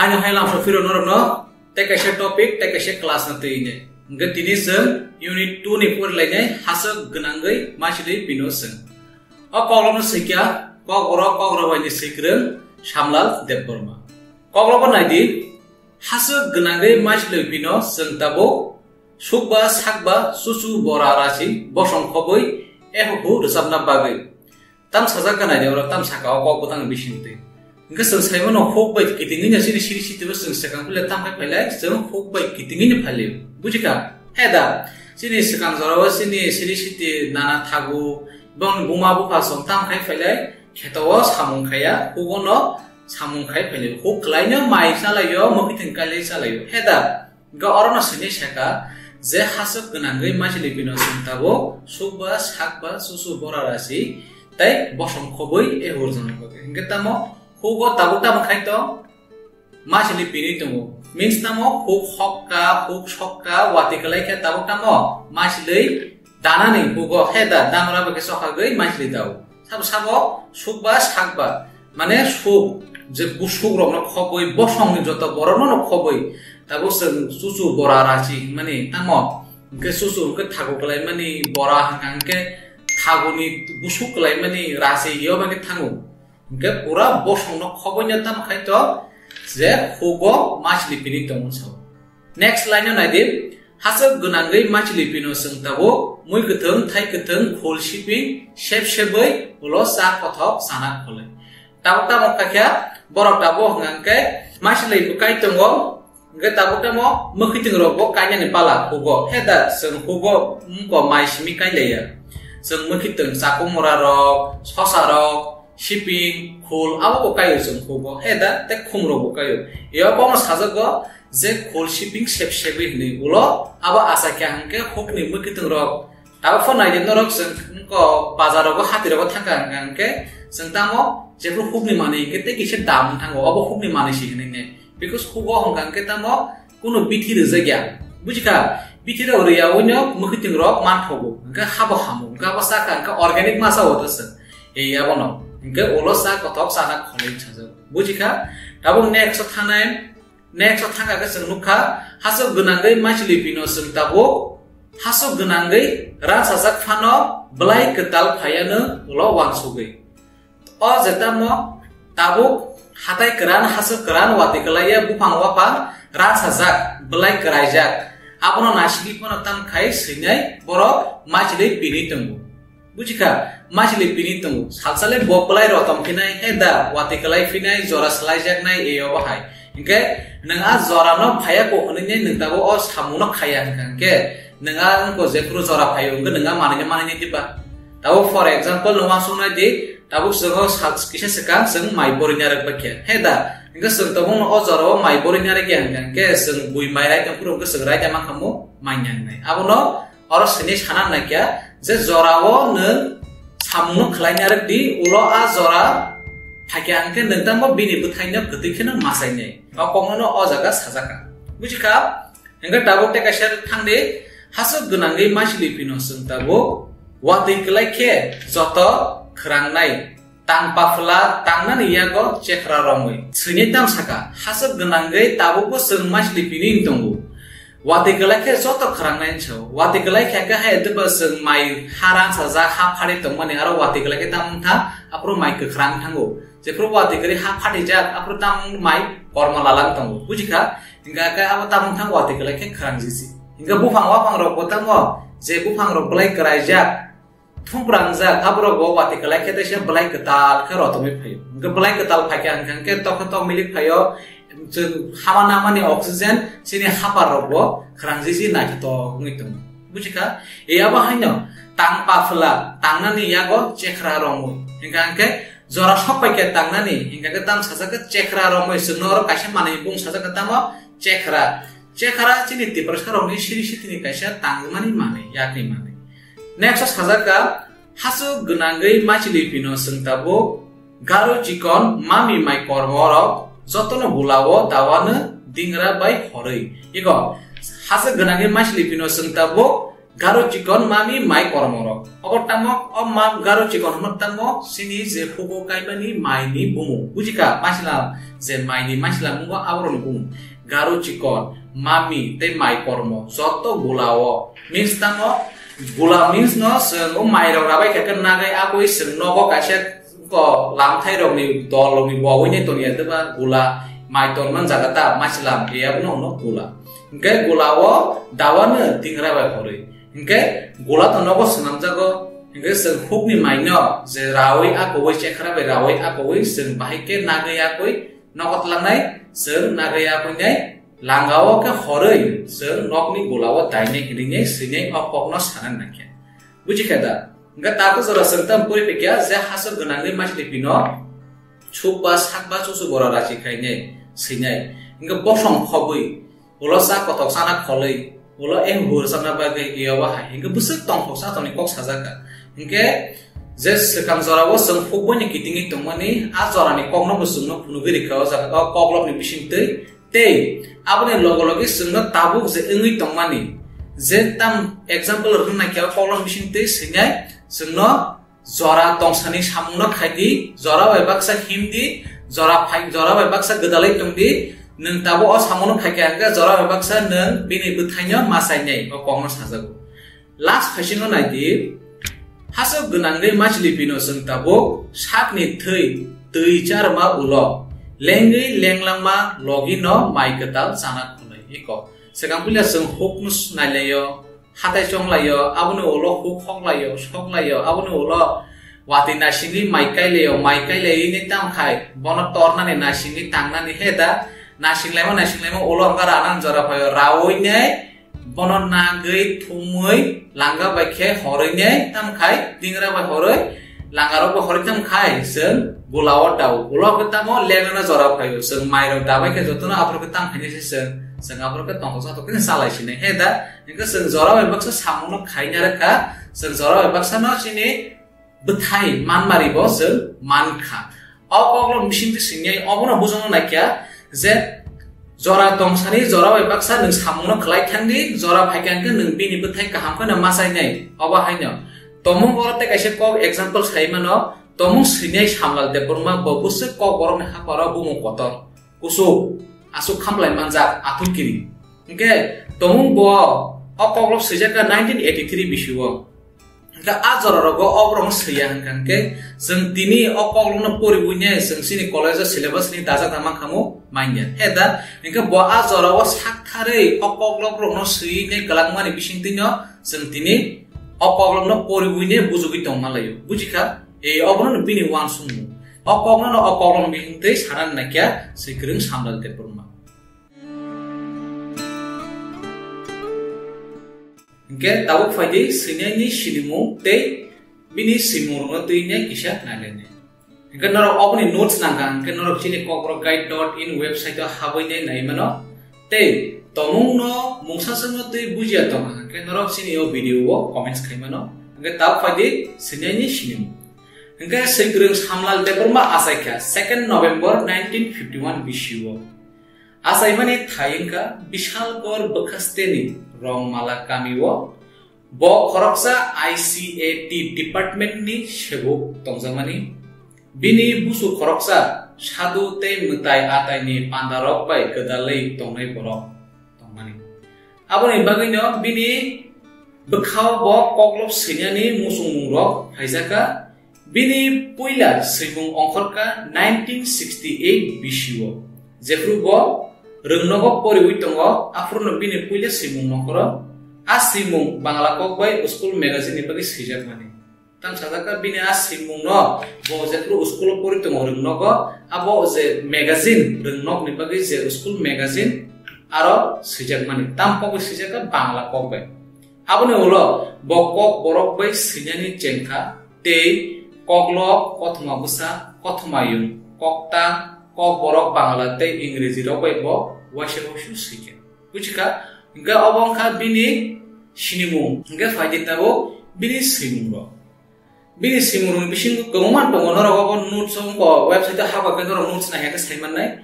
Hanya hilang sofiro no take a topic take a class na tine nge tini sen unit 2 ni pur lainnya hasab genangai masih pino sen o kolom sikya ko wani sikreng shamlal debborma kolom naidi hasab genangai masih pino sen tabo sukba sakba susu borarasi bosong khoboi ehu resabna bagai tam sajakan aja orang tam sakau ko kutang bisinte nggak selesai mana hook baik kitingnya sini tiba sekarang kuliah tambah pelak sekarang hook baik kitingnya paling bujika heda sini sekarang zarawa sini nana thagu bang buma buka som tam kai pelak ketawa samung kaya hugono samung kai pelak hook lainnya mai salayo mau kiting kali salayo heda nggak orang sini seka je hasab genangai masih lebih nasi tabo subas hakba susu borarasi tai bosong khoboi urjan koge nggak tamo hugo tabuta makhaito masili pini tungu means tamo hug hokka hug shokka wati kalai kha tabuta mo masili dana ni hugo heda damra bake sohagai masili dau sabo sukba sakba mane suk je busuk rok no khoboi bosong ni joto borono no khoboi tabo susu borarachi mane tamo ke susu ke thago kalai mani bora hangke thagoni busuk kalai mani rasi yo bake thangu ke pura bosong no khobonya tam khaito je hugo machli pini tongso next line na naidi hasab gunangai machli pino sengtabo mui getheng thai getheng khol shipping shep ulo sa kothok sana khole tabta mokakya borok tabo ngangke machli bukai tongo nge tabta mo mukhiting robo kanya ni pala hugo heda seng hugo mko mai shimi kai leya seng mukhiteng sakumura rok sosa rok shipping khol abo bokayo sung khobo heda te khumro bokayo yo bomo sajago je khol shipping shep ni ulo abo asa kya hanke hokni mukitung rok abo phone ai den rok sung ko bazar ro hatir ro thanga hanke sung tamo je ro hokni mane ke te kise dam thango abo hokni mane shikni ne because hugo hanke tamo kuno bithi re jagya bujika bithi ro riya onyo mukitung rok man thobo ga habo hamu ga basa ka organic masa hodosen ei abono nge olosa kothok sana kholi chajo bujika tabung next thanga ga sungnuka hasab gunangai machli pino sungtabo hasab gunangai rasajak phano blai ketal phayano ulo wangsugai o jetamo tabu hatai keran hasab keran wati kelaya bupang wapa rasajak blai keraijak abono nashigi kono tam khai singai borok machli pini tunggu bujika machli pini tungu salsale boklai rotom kinai heda wati kalai finai jora slaijak nai eyo bahai inge nanga jora no phaya ko hone ningtago o samuno khaya hanke nanga ko jekru jora phayo nge nanga manine tiba tabo for example no masuna di tabo seho kise sekang seng mai borinya rak bakya heda inge seng tabo o jora o mai borinya rak hanke seng bui mai rai tempuru ke segrai jama kamu mainyan nai abono oro sini sanan nakya je jorao ne samuno khlainya rek di ulo a jora phakyanke nentamo bini buthaina getikhena masainai akomono o jaga sajaka bujika enga tabo te kasar thangde hasab gunangai machli pino sungtabo wati klaike joto khrangnai tangpafla tangnani yago chekra romoi sini tam saka hasab gunangai tabo ko sung machli pini tongu wati kelai joto kharangnai chho wati kelai kha ha edba sung mai haran saja ha phari tongmani aro wati kelai tam tha apro mai ke khrang thango je pro wati kari ha phari jak apro tam mai korma lalang tongo bujika hinga ka abo tam thang wati kelai khrang jisi hinga bufang wapang ro potamo je bufang ro belai krai jak thumprang jak apro go wati kelai te se belai ketal ke rotomi phayo hinga belai ketal phakyan ke to milik phayo hamana oxygen sini hapar robo krangjisi nakito ngitung bujika eyaba haino tangpafla tangnani yago chekra romu hingangke jora sopaike tangnani hingake tam sajaka chekra romu sunor kaise manai bung sajaka tamo chekra chini tiprasa romu siri kaise tangmani mane yakni mane next sajaka hasu gunangai machli pino sungtabo garo chikon mami mai kormoro jotono bulawo dawana dingra bai horei iko hasa ganange machli pino sungtabo garo chikon mami mai kormoro obor tamo ma garo chikon tamo sini je hugo kaimani mai ni bumu bujika masla je mai ni masla mungo abron bumu garo chikon mami te mai kormo soto gulawo means tamo gula means no so mai ro rabai ka nagai akoi sing no ko kasia ko lam thai ro ni dol ro ni bo ni to ni ta gula mai ton man jagata masla ya no gula Engke gulawo dawana tingra ba hore. Engke gula to nogo senam jago. Engke seng hukni maino je rawi akoi chekra be rawi akoi seng bahike nagaya koi nogot langnai seng nagaya koi nai langawo ke hore seng nokni gulawo daine hidinge sine opokno sanan nakya. Buji kada. Engke taku sora serta puri pekya je haso gnangi masli pino chupa sakba susu bora rachi khaine sinai. Engke bosong khobui ulo sa kotok sana kholei ulo hur sana bagai iyawa hai hingga busuk tong hosa toni kok sajaka hingga je sekam zorawo seng fukboni kitingi tongmani a zorani kokno busungno punugiri kawa jaka koklop ni bisingtei tei abone logologi sengno tabuk je engui tongmani je tam example rungna kya koklop bisingtei singai sengno zora tongsani samungno khaidi zora bai baksa hindi zora bai baksa gedalai tongdi neng tabo o samono khakya ga jora baksa neng bini buthaino masainai o kongno sajago last phasino naidi haso gnangai machli pino seng tabo sakni thei tei charma ulo lengai lenglangma logino maiketal sana khulai iko sekampulia seng hoknus nalayo hatai chonglayo abuno ulo hok hoklayo shoklayo abuno ulo wati nasini maikai leyo ni tam khai bono torna ni nasini tangna ni heda nasing lemo ulo angkara anan jara payo rawoi nyai bono nagai thumui langga baikhe horoi nyai tam khai dingra ba horoi langaro ba horoi tam khai seng gulawo dau ulo ketamo lengana jara payo seng mairo dabai ke jotuna apro ketam khani seng apro ke tongko sa to ken salai sine heda ingka seng jara ba baksa samuno khai nyaraka seng jara ba baksa no sini bethai manmari bo seng mankha okoglo machine singai obono bujono nakya je jora tongsani jora bai baksa nung samuno khlai thangdi jora phaikan ke nung bini bethai kaham khana masai nai oba haino tomung borate kaise ko example saimano tomung sinai samlal de burma bobuse ko borom ha para bumu kotor kusu asu khamlai manjak athukiri engke tomung bo okoglo sejaka 1983 bisuo ka azorogo obrong siyang kangke seng tini okoglong poribunya seng sini college syllabus ni daja tamang kamu mainnya heda engka bo azorogo sakthare okoglong no sui ne galangmani bisingtinyo seng tini okoglong poribunya bujugi tongmalayo bujika e obrong bini wansumu okoglong bingte saran nakya sikrung samlal te purma Engke tabuk faidi sinani sinimu te bini simurno tuinya kisah nalene. Engke noro opni notes nangka engke noro sini kokroguide.in website to haboine naimano te tomung no mungsa sangno tui bujia toma engke noro sini yo video wo comments kaimano engke tabuk faidi sinani sinimu. Engke sigrung samlal deperma asaika 2 November 1951 bishiwo. Asaimani thayingka bishalkor bakasteni rong mala kamiwo bo khoroksa ICAT department ni shebo tongsamani bini busu khoroksa sadu te mutai atai ni pandarok bai kedalai tongnai borok tongmani aboni bagino bini bekhaw bo koklop sinyani musung mungrok haijaka bini puila simung ongkhorka 1968 bishiwo jefru bo Rengnogo poriwi tongo afurno bini puila simung nokro asimung bangla kokbai school magazine ni bagi sijak mani tang sadaka bini asimung no bo jetru school pori tongo rengnogo abo je magazine rengnok ni bagi je school magazine aro sijak mani tampo sijaka bangla kokbai abone ulo bokok borok bai sinyani jengka te koklo kothma busa kothmayun kokta kok borok bangla te ingrezi ro bai bo washe washu sike buchika nga obong kha bini sinimu nga faidi tabo bini simuro bisingu kongman tongo noro go notes ko website ha ba kendoro notes na heka saiman nai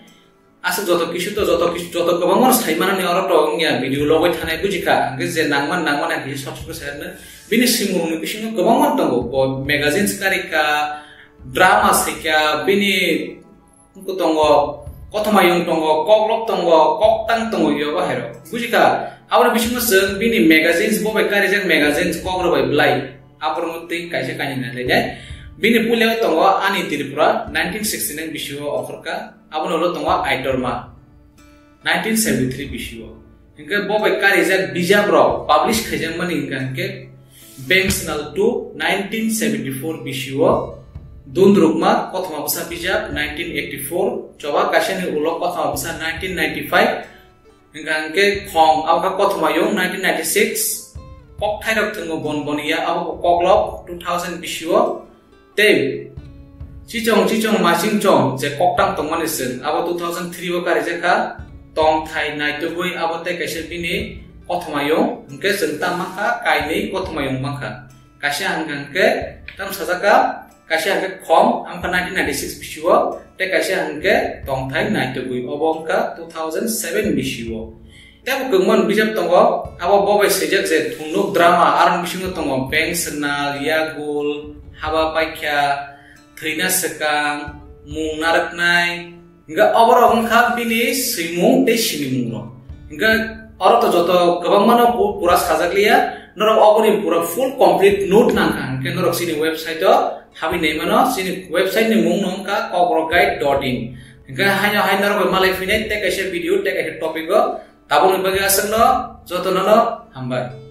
asa joto kisu joto kebangor saimana ni ora to ya video logo thanai bujika angge je nangman aki sotko serna bini simung ni bisingo kebangor tongo bo magazine sekarika drama sekya bini ko tongo kotomayung tongo koklok tongo koktang tongo yo ba hero bujika awra bisingo se bini magazines bo bekari jang magazines kokro bai blai apor mutti kaise kani na le bini puleo tongo ani Tripura 1969 bisio offer ka abono lo tongo Aidorma 1973 bisio inke bo bekari jang bijabro publish khajang mani inke Banksnal 2 1974 bisio Dundrukma kothoma basa bijab 1984 coba kaseni ulo kothoma basa 1995 ingangke khong awka kothoma yong 1996 kok thairok thungo bonbonia abo koklok 2000 bisio te chichong masing chong je koktang tongmani sen abo 2003 bo kare jeka tong thai nai to goi abo te kaise bini kothoma yong ingke senta maka kainei kothoma yong maka kasya angangke tam sajaka kasih angke khom amka 1996 bisio te kasih angke tongthai nai to gui obongka 2007 bisio te bukmon bijap tongo abo bobai sejak je thunuk drama aran bisingo tongo Banksnal Yagul haba paikya thina sekang mung naraknai nga obor ongkha bini simung te simung ro nga oro to joto kabangmano pura sajaklia norok obori pura full complete note nangkang ke norok sini website to habi nemano sini website ni mung nongka kogroguide.in ga hanya hainaro malai fine te kaise video te kaise topic go tabung bagi asengno jotonono hambai